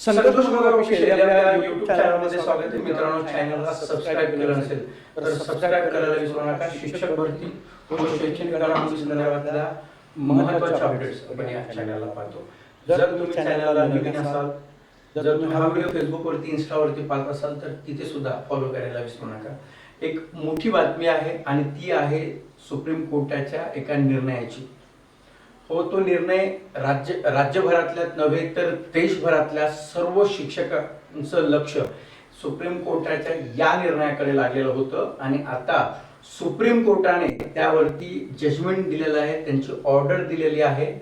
संतोष मगर official या YouTube चॅनलमध्ये स्वागत आहे मित्रांनो. चॅनलला सबस्क्राइब केलं नसेल तर सबस्क्राइब करायला विसरू नका. शिक्षक भरती व शैक्षणिक घडामोडी संदर्भातल्या महत्त्वाच्या अपडेट्स आपण या चॅनलला पाहतो. जर तुम्ही चॅनलला नवीन असाल, जर तुम्ही हा व्हिडिओ फेसबुकवरती इंस्टावरती पाहत असाल तर तिथे सुद्धा फॉलो करायला विसरू नका. एक मोठी बातमी आहे आणि ती आहे सुप्रीम कोर्टाच्या एका निर्णयाची. हो, तो निर्णय राज्यभरातल्या नव्हे तर देशभरातल्या सर्व शिक्षकांचं लक्ष सुप्रीम कोर्टाच्या या निर्णयाकडे लागलेलं होतं आणि आता सुप्रीम कोर्टाने त्यावरती जजमेंट दिलेलं आहे, त्यांची ऑर्डर दिलेली आहे.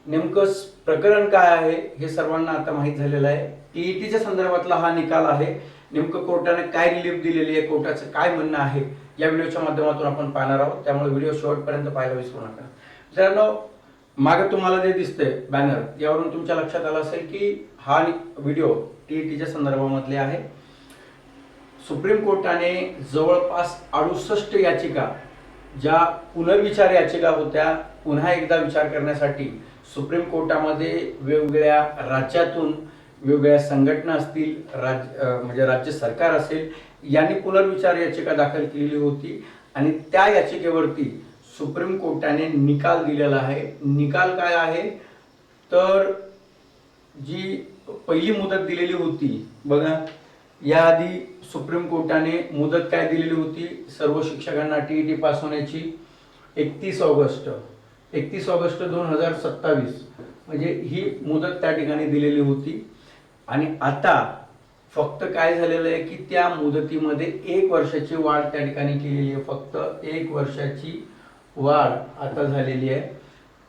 नेमकं प्रकरण काय आहे हे सर्वांना आता माहीत झालेलं आहे. टीईटीच्या संदर्भातला हा निकाल आहे. नेमकं कोर्टाने काय रिलीफ दिलेली आहे, कोर्टाचं काय म्हणणं आहे या व्हिडिओच्या माध्यमातून आपण पाहणार आहोत. त्यामुळे व्हिडिओ शेवटपर्यंत पाहायला विसरू नका. मित्रांनो, मागे तुम्हाला जे दिसतंय बॅनर, यावरून तुमच्या लक्षात आलं असेल की हा व्हिडिओ टीईटीच्या संदर्भामधले आहे. सुप्रीम कोर्टाने जवळपास 68 याचिका, ज्या पुनर्विचार याचिका होत्या, पुन्हा एकदा विचार करण्यासाठी सुप्रीम कोर्टामध्ये वेगवेगळ्या राज्यातून वेगवेगळ्या संघटना असतील, म्हणजे राज्य सरकार असेल, यांनी पुनर्विचार याचिका दाखल केलेली होती आणि त्या याचिकेवरती सुप्रीम कोर्टाने निकाल दिलेला आहे. निकाल काय आहे तर जी पहिली मुदत दिलेली होती बघा, याआधी सुप्रीम कोर्टाने मुदत काय दिलेली होती सर्व शिक्षकांना टीईटी पास होण्याची, 31 ऑगस्ट 2027, म्हणजे ही मुदत त्या ठिकाणी दिलेली होती. आणि आता फक्त काय झालेलं आहे की त्या मुदतीमध्ये 1 वर्षाची वाढ त्या ठिकाणी केलेली आहे. फक्त 1 वर्षाची वाढ आता झालेली आहे.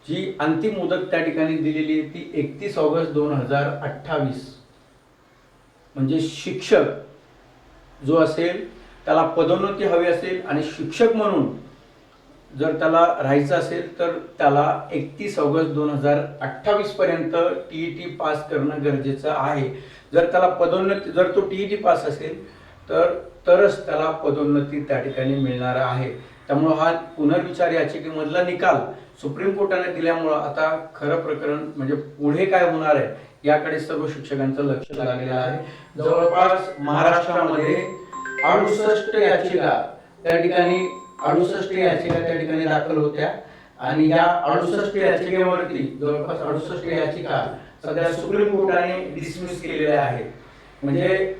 जी अंतिम मुदत त्या ठिकाणी दिलेली आहे ती 31 ऑगस्ट 2028. म्हणजे शिक्षक जो असेल त्याला पदोन्नती हवी असेल आणि शिक्षक म्हणून जर त्याला राहायचं असेल तर त्याला 31 ऑगस्ट 2028 पर्यंत टीईटी पास करणं गरजेचं आहे. जर त्याला पदोन्नती, जर तो टीईटी पास असेल तरच त्याला पदोन्नती त्या ठिकाणी मिळणार आहे. त्यामुळे हा पुनर्विचार याचिकेमधला निकाल सुप्रीम कोर्टाने दिल्यामुळं आता खरं प्रकरण म्हणजे पुढे काय होणार आहे याकडे सर्व शिक्षकांचं लक्ष लागलेलं आहे. जवळपास महाराष्ट्रामध्ये 68 याचिका त्या ठिकाणी 68 याचिका त्या ठिकाणी दाखल होत्या आणि या 68 याचिकेवरती जवळपास 68 याचिका सध्या सुप्रीम कोर्टाने डिसमिस केलेल्या आहेत. म्हणजे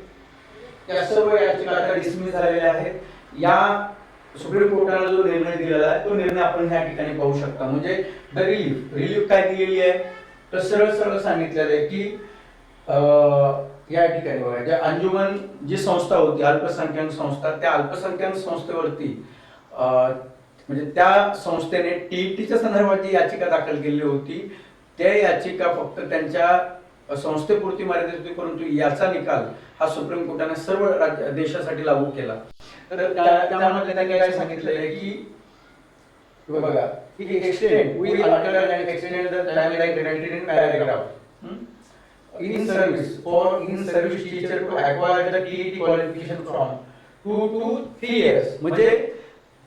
त्या सर्व याचिका आता डिसमिस झालेल्या आहेत. या सुप्रीम कोर्टाने जो निर्णय दिलेला आहे तो निर्णय आपण ह्या ठिकाणी पाहू शकता. म्हणजे रिलीफ काय दिलेली आहे तर सरळ सांगितलेलं आहे की या ठिकाणी बघा, ज्या अंजुमन जी संस्था होती अल्पसंख्याक संस्था, त्या अल्पसंख्याक संस्थेवरती म्हणजे त्या संस्थेने टीईटीच्या संदर्भात जी याचिका दाखल केली होती त्या याचिका फक्त त्यांच्या संस्थेपुरती मर्यादित होती, परंतु याचा निकाल हा सुप्रीम कोर्टाने सर्व देशासाठी लागू केला. तर त्यामध्ये त्यांनी काय सांगितलंय की बघा, की extend we alter and extend the timeline related in paragraph in service for in service teacher to acquire the TET qualification from 2 to 3 years. म्हणजे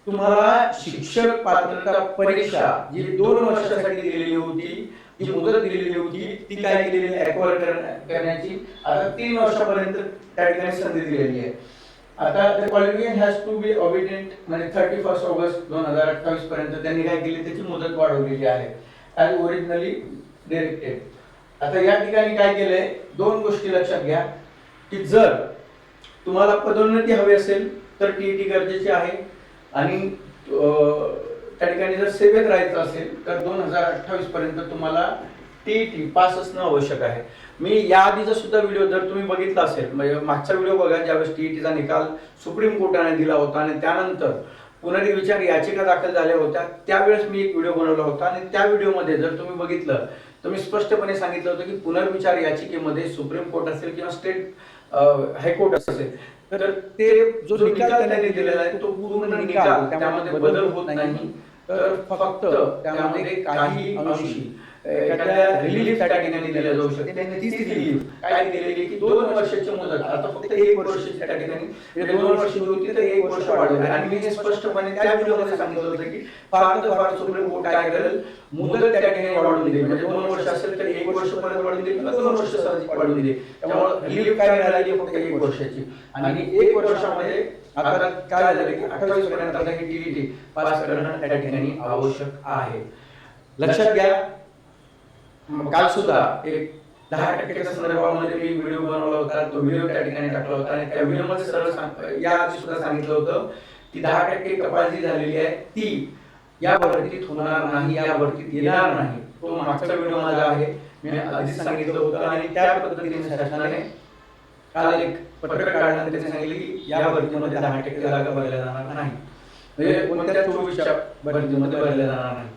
तुम्हाला शिक्षक पात्रता परीक्षा जी 2 वर्षासाठी दिलेली होती, जी मुदत दिलेली होती, ती काय केलेली आहे acquire करण्याची आता 3 वर्षापर्यंत त्या ठिकाणी संधी दिलेली आहे. आता the qualification has to be obtained म्हणजे 31 ऑगस्ट 2028 पर्यंत त्यांनी काय केली, त्याची मुदत वाढवलेली आहे as originally directed. आता या ठिकाणी काय केलंय, 2 गोष्टी लक्षात घ्या की जर तुम्हाला पदोन्नती हवी असेल तर टीईटी गरजेची आहे आणि त्या ठिकाणी जर सेवेत राहायचं असेल तर 2028 पर्यंत तुम्हाला टीईटी पास असणं आवश्यक आहे. मी याआधीचा सुद्धा व्हिडिओ जर तुम्ही बघितला असेल, म्हणजे मागचा व्हिडिओ बघा, ज्यावेळेस टीईटीचा निकाल सुप्रीम कोर्टाने दिला होता आणि त्यानंतर पुनर्विचार याचिका दाखल झाल्या होत्या, त्यावेळेस मी एक व्हिडिओ बनवला होता आणि त्या व्हिडिओमध्ये जर तुम्ही बघितलं तर मी स्पष्टपणे सांगितलं होतं की पुनर्विचार याचिकेमध्ये सुप्रीम कोर्ट असेल किंवा स्टेट हायकोर्ट असेल तर ते जो निकाल त्यांनी दिलेला आहे तो पूर्ण निकाल, त्यामध्ये बदल होत नाही, तर फक्त त्यामध्ये काही अंशी एखाद्या रिलीफ त्या ठिकाणी दिल्या जाऊ शकते. त्यांनी तीच रिलीफ काय दिलेली की 2 वर्षाची मुदत, आता फक्त 1 वर्षाची त्या ठिकाणी 2 वर्षाची होती तर 1 वर्ष वाढवली. आणि मी हे स्पष्टपणे त्या व्हिडिओमध्ये सांगितलं होतं की फार तर फार सुप्रीम कोर्ट काय करेल, मुदत त्या ठिकाणी वाढवून देईल. म्हणजे 2 वर्ष असेल तर 1 वर्ष परत वाढवून देईल किंवा 2 वर्ष सहज वाढवून देईल. त्यामुळे रिलीफ काय मिळाली फक्त 1 वर्षाची. आणि 1 वर्षामध्ये आता काय झालं की 28 पर्यंत आता ही टीईटी पास करणं त्या ठिकाणी आवश्यक आहे. लक्षात घ्या, काल सुद्धा एक 10% संदर्भामध्ये मी व्हिडिओ बनवला होता. तो व्हिडिओ त्या ठिकाणी टाकला होता आणि त्या व्हिडिओमध्ये सरळ या आधी सुद्धा सांगितलं होतं की 10% कपात जी झालेली आहे ती या भरतीत होणार नाही, या भरतीत येणार नाही. तो मागचा व्हिडिओ माझा आहे, मी आधीच सांगितलं होतं. आणि त्या पद्धतीने शासनाने काल एक पत्रक काढलं, त्यांनी सांगितले की या भरतीमध्ये 10% जागा भरल्या जाणार नाही, म्हणजे कोणत्या 24च्या भरतीमध्ये भरल्या जाणार नाही.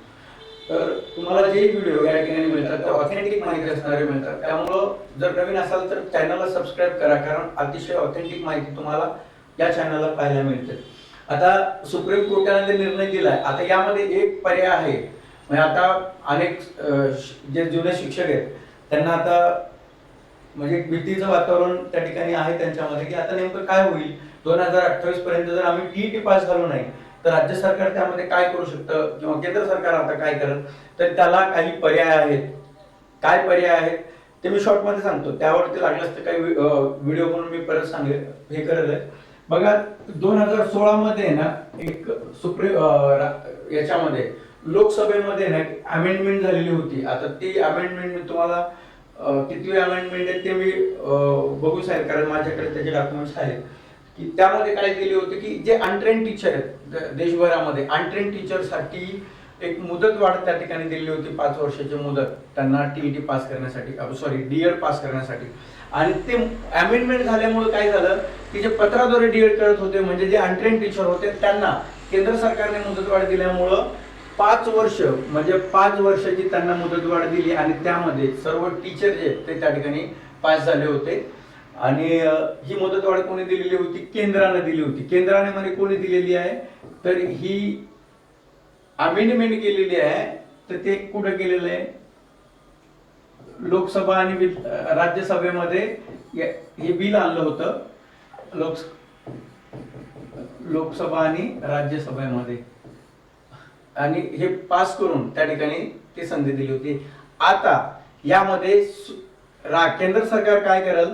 तर तुम्हाला जे व्हिडिओ या ठिकाणी मिळतात ते ऑथेंटिक माहिती असणारे मिळतात. त्यामुळं जर नवीन असाल तर चॅनलला सबस्क्राईब करा, कारण अतिशय ऑथेंटिक माहिती तुम्हाला या चॅनलला पाहायला मिळते. आता सुप्रीम कोर्टाने निर्णय दिलाय, आता यामध्ये एक पर्याय आहे. म्हणजे आता अनेक जे जुने शिक्षक आहेत त्यांना आता म्हणजे भीतीचं वातावरण त्या ठिकाणी आहे त्यांच्यामध्ये की आता नेमकं काय होईल. 2028 पर्यंत जर आम्ही टीईटी पास झालो नाही तर राज्य सरकार त्यामध्ये काय करू शकतं किंवा केंद्र सरकार आता काय करत, तर त्याला काही पर्याय आहेत. काय पर्याय आहेत ते मी शॉर्ट मध्ये सांगतो, त्यावरती लागलं तर काही व्हिडिओ म्हणून मी परत सांगेल हे करेल. बघा 2016 मध्ये ना एक याच्यामध्ये लोकसभेमध्ये ना अमेंडमेंट झालेली होती. आता ती अमेंडमेंट मी तुम्हाला किती अमेंडमेंट आहे ते मी बघू शकतो, कारण माझ्याकडे त्याचे डॉक्युमेंट्स आहेत. की त्यामध्ये काय दिले होते की जे अनट्रेन टीचर आहेत देशभरामध्ये, अनट्रेन टीचरसाठी एक मुदत वाढ त्या ठिकाणी दिली होती, 5 वर्षाची मुदत त्यांना टीईटी पास करण्यासाठी, डीएड पास करण्यासाठी. आणि ते अमेंडमेंट झाल्यामुळे काय झालं की जे पत्राद्वारे डीएड करत होते म्हणजे जे अनट्रेन टीचर होते त्यांना केंद्र सरकारने मुदतवाढ दिल्यामुळं 5 वर्ष म्हणजे 5 वर्षाची त्यांना मुदतवाढ दिली. आणि त्यामध्ये सर्व टीचर जे ते त्या ठिकाणी पास झाले होते. आणि ही मुदतवाढ कोणी दिलेली होती, केंद्राने दिली होती. केंद्राने मध्ये कोणी दिलेली आहे तर ही अमेंडमेंट केलेली आहे, तर ते कुठे केलेलं आहे, लोकसभा आणि राज्यसभेमध्ये हे बिल आणलं होतं. लोकसभा आणि राज्यसभेमध्ये आणि हे पास करून त्या ठिकाणी ती संधी दिली होती. आता यामध्ये केंद्र सरकार काय करेल,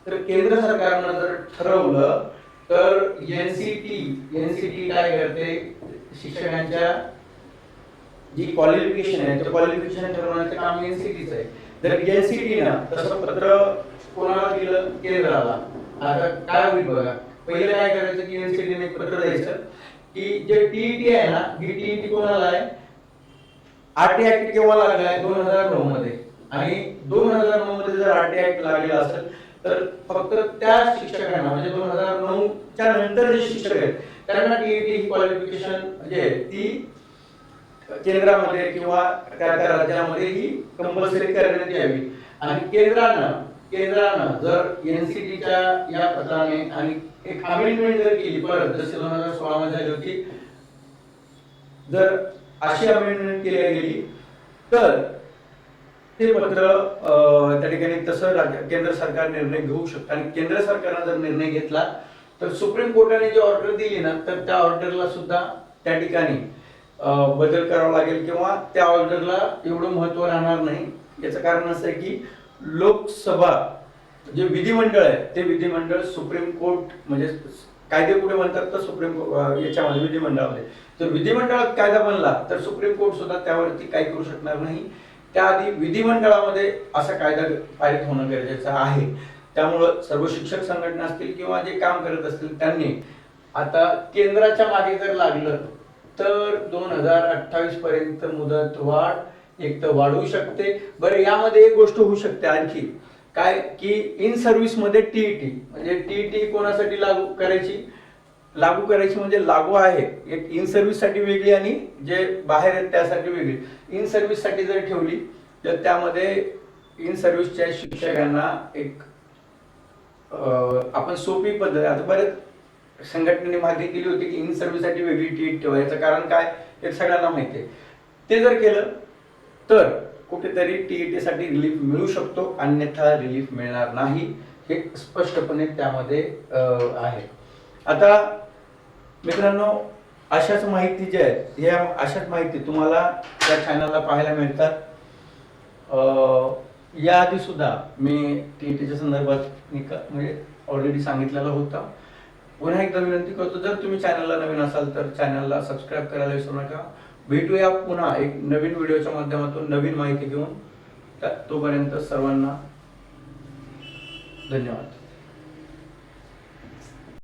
तर केंद्र सरकारनं जर ठरवलं तर एनसीटी काय करते, शिक्षकांच्या जी क्वालिफिकेशन आहे ते क्वालिफिकेशन ठरवण्याचं काम एनसीटीचं आहे. जर एनसीटीनं तसं पत्र कोणाला दिलं, केंद्राला, आता काय होईल बघा. पहिले काय करायचं की एनसीटीने एक पत्र द्यायचं की जे टीईटी आहे ना, ही टीईटी कोणाला आहे, आरटी ऍक्ट केव्हा लागलाय 2009 मध्ये. आणि 2009 मध्ये जर आरटी ऍक्ट लागलेला असेल तर फक्त त्या शिक्षकांना म्हणजे 2009 च्या नंतर जे शिक्षक आहेत त्यांना टीईटी ही क्वालिफिकेशन जे आहे ती केंद्रामध्ये किंवा त्या राज्यामध्ये ही कंपल्सरी करण्यात यावी. आणि केंद्रानं जर एनसीटीच्या या पत्राने आणि एक अमेंडमेंट जर केली परत, जसे 2016 मध्ये झाली होती, जर अशी अमेंडमेंट केली गेली तर ते पत्र त्या ठिकाणी तसं केंद्र सरकार निर्णय घेऊ शकतं. आणि केंद्र सरकारने जर निर्णय घेतला तर सुप्रीम कोर्टाने जी ऑर्डर दिली ना तर त्या ऑर्डरला सुद्धा त्या ठिकाणी बदल करावा लागेल किंवा त्या ऑर्डरला एवढं महत्व राहणार नाही. याचं कारण असं आहे की लोकसभा जे विधिमंडळ आहे ते विधिमंडळ सुप्रीम कोर्ट म्हणजे कायदे कुठे बनतात तर सुप्रीम याच्यामध्ये विधिमंडळामध्ये. जर विधिमंडळात कायदा बनला तर सुप्रीम कोर्ट सुद्धा त्यावरती काही करू शकणार नाही. त्याआधी विधिमंडळामध्ये असा कायदा पारित होणं गरजेचं आहे. त्यामुळं सर्व शिक्षक संघटना असतील किंवा जे काम करत असतील त्यांनी आता केंद्राच्या मागे जर लागलं तर 2028 पर्यंत मुदत वाढ एक तर वाढू शकते. बरं, यामध्ये एक गोष्ट होऊ शकते आणखी काय की इन सर्व्हिस मध्ये टीईटी म्हणजे टीईटी कोणासाठी लागू करायची म्हणजे लागू आहे. एक इन सर्व्हिस साठी वेगळी आणि जे बाहेर आहेत त्यासाठी वेगळी. इन सर्व्हिस साठी जर ठेवली तर त्यामध्ये इन सर्व्हिसच्या शिक्षकांना एक आपण सोपी पद्धत, आता बरेच संघटनेने मागणी केली होती की इन सर्व्हिस साठी वेगळी टीईटी ठेवायचं कारण काय हे सगळ्यांना माहिती आहे. ते जर केलं तर कुठेतरी TET साठी रिलीफ मिळू शकतो, अन्यथा रिलीफ मिळणार नाही, हे स्पष्टपणे त्यामध्ये आहे. आता मित्रांनो, अशाच माहिती ज्या आहेत ह्या अशाच माहिती तुम्हाला त्या चॅनलला पाहायला मिळतात. याआधी सुद्धा मी TETच्या संदर्भात म्हणजे ऑलरेडी सांगितलेलं होतं. पुन्हा एकदा विनंती करतो, जर तुम्ही चॅनलला नवीन असाल तर चॅनलला सबस्क्राईब करायला विसरू नका. भेटूया पुन्हा एक नवीन व्हिडिओच्या माध्यमातून नवीन माहिती घेऊन. तोपर्यंत सर्वांना धन्यवाद.